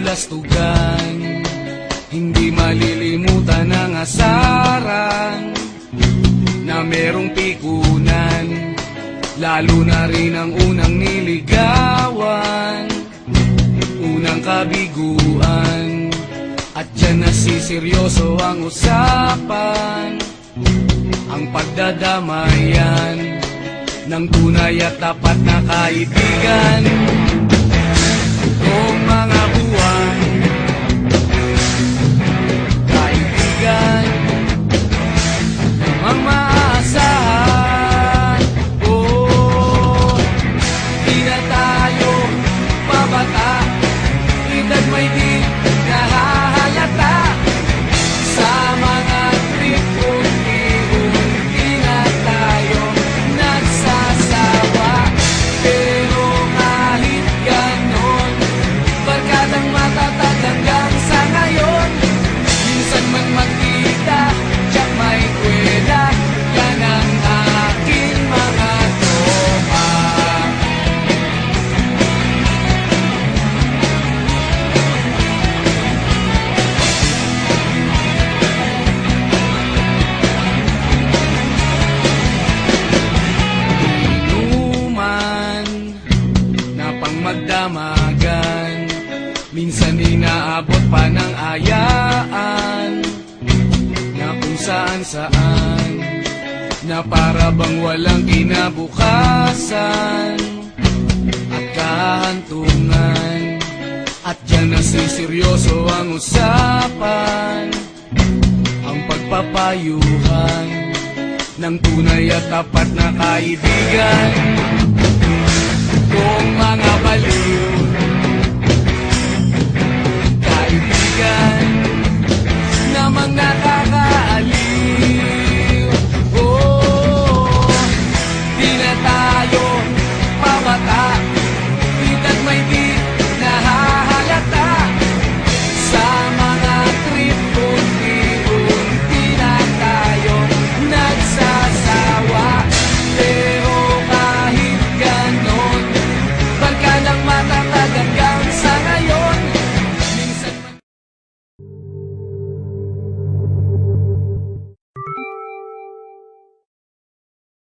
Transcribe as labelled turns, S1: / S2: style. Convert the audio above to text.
S1: kabulastugan, hindi malilimutan ang asaran na merong pikunan, lalo na rin ang unang niligawan, unang kabiguan. At dyan nasiseryoso ang usapan, ang pagdadamayan ng tunay at tapat na kaibigan. Kung mga buwan, kaibigan, ang maaasahan. Oh, di na tayo mabata, edad may di nahahalata. Sa mga trip unti-unti na tayo nagsasawa. Pero kahit ganon, barkadang matatag hanggang sa ngayon. Minsan man magkita, tiyak may kwela, yan ang aking mga tropa. Inuman na pang magdamagan, minsan inaabot pa ng ayaan, na kung saan-saan, na para bang walang kinabukasan at kahantungan. At dyan nasiseryoso ang usapan, ang pagpapayuhan ng tunay at tapat na kaibigan. Kung mga baliw, kaibigan,